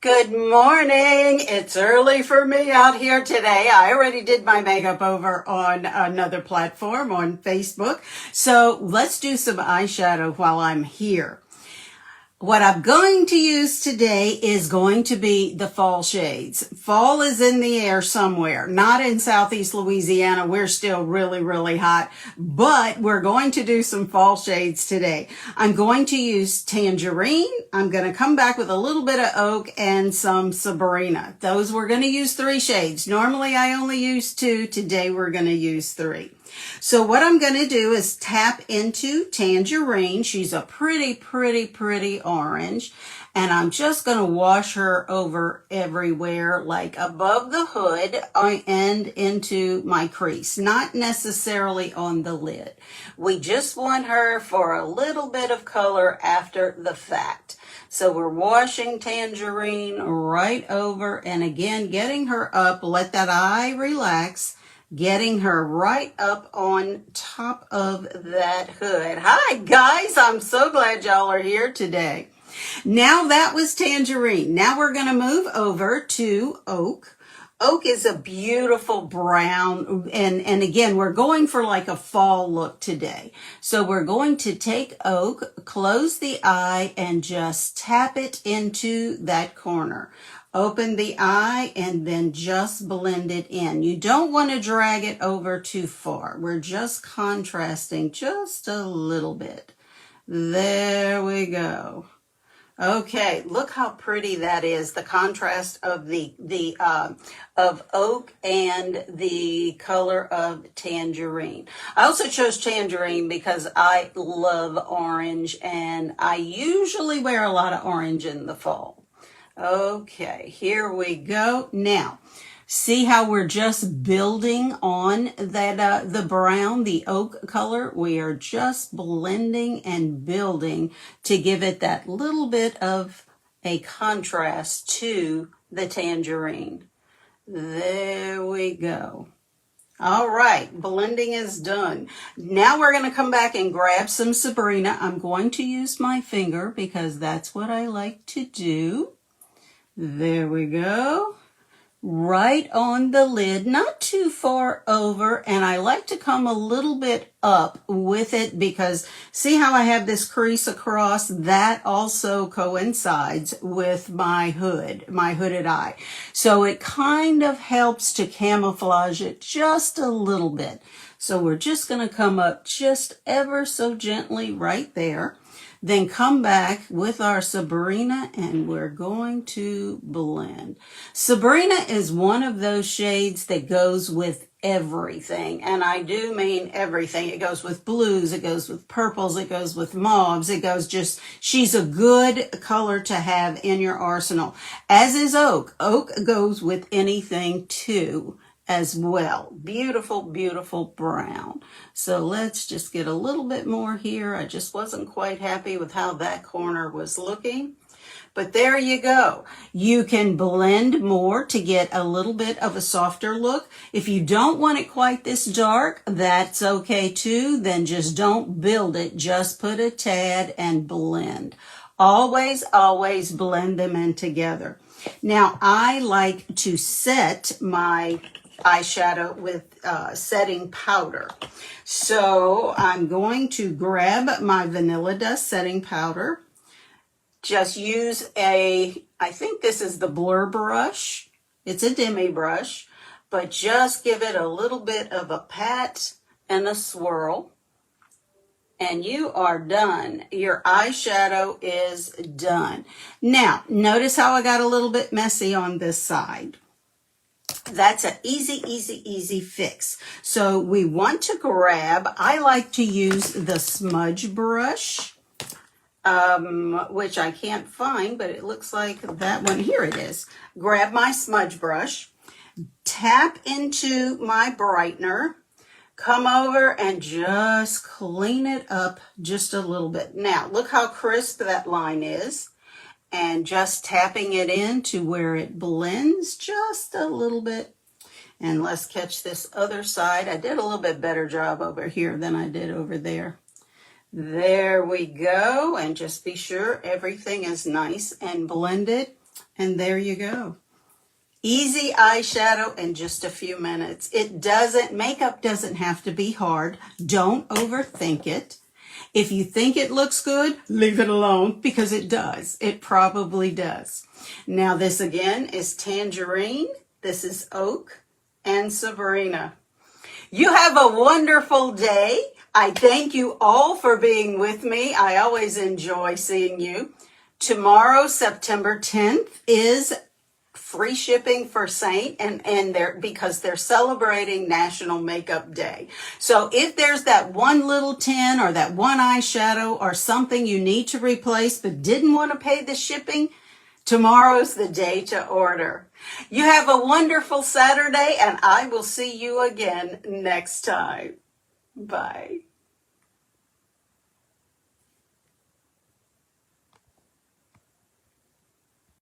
Good morning. It's early for me out here today. I already did my makeup over on another platform on Facebook. So let's do some eyeshadow while I'm here. What I'm going to use today is going to be the fall shades. Fall is in the air somewhere, not in Southeast Louisiana. We're still really hot, but we're going to do some fall shades today. I'm going to use Tangerine. I'm going to come back with a little bit of Oak and some Sabrina. Those we're going to use 3 shades. Normally I only use 2. Today we're going to use 3. So what I'm going to do is tap into Tangerine. She's a pretty orange. And I'm just going to wash her over everywhere, like above the hood and into my crease. Not necessarily on the lid. We just want her for a little bit of color after the fact. So we're washing Tangerine right over. And again, getting her up. Let that eye relax. Getting her right up on top of that hood. Hi guys, I'm so glad y'all are here today. Now that was Tangerine. Now we're going to move over to Oak. Oak is a beautiful brown, and again, we're going for like a fall look today. So we're going to take Oak, close the eye, and just tap it into that corner. Open the eye and then just blend it in. You don't want to drag it over too far. We're just contrasting just a little bit. There we go. Okay, look how pretty that is. The contrast of of Oak and the color of Tangerine. I also chose Tangerine because I love orange, and I usually wear a lot of orange in the fall. Okay, here we go. Now, see how we're just building on that the brown, the Oak color? We are just blending and building to give it that little bit of a contrast to the Tangerine. There we go. All right, blending is done. Now we're going to come back and grab some Sabrina. I'm going to use my finger because that's what I like to do. There we go. Right on the lid, not too far over, and I like to come a little bit up with it because see how I have this crease across? That also coincides with my hood, my hooded eye. So it kind of helps to camouflage it just a little bit. So we're just going to come up just ever so gently right there. Then come back with our Sabrina and we're going to blend. Sabrina is one of those shades that goes with everything. And I do mean everything. It goes with blues, it goes with purples, it goes with mauves, it goes just, she's a good color to have in your arsenal. As is Oak. Oak goes with anything too as well. Beautiful brown. So let's just get a little bit more here. I just wasn't quite happy with how that corner was looking. But there you go. You can blend more to get a little bit of a softer look. If you don't want it quite this dark, that's okay too. Then just don't build it. Just put a tad and blend. Always blend them in together. Now, I like to set my eyeshadow with setting powder. So I'm going to grab my Vanilla Dust setting powder. Just use I think this is the Blur brush. It's a demi brush, but just give it a little bit of a pat and a swirl. And you are done. Your eyeshadow is done. Now, notice how I got a little bit messy on this side. That's an easy fix. So we want to grab, I like to use the smudge brush, which I can't find, but it looks like that one. Here it is. Grab my smudge brush, tap into my brightener, come over and just clean it up just a little bit. Now, look how crisp that line is. And just tapping it in to where it blends just a little bit. And let's catch this other side. I did a little bit better job over here than I did over there. There we go. And just be sure everything is nice and blended. And there you go. Easy eyeshadow in just a few minutes. Makeup doesn't have to be hard. Don't overthink it. If you think it looks good, leave it alone because it does. It probably does. Now this again is Tangerine. This is Oak and Sabrina. You have a wonderful day. I thank you all for being with me. I always enjoy seeing you. Tomorrow, September 10th, is free shipping for Seint, and because they're celebrating National Makeup Day. So if there's that one little tin or that one eyeshadow or something you need to replace but didn't want to pay the shipping, tomorrow's the day to order. You have a wonderful Saturday, and I will see you again next time. Bye.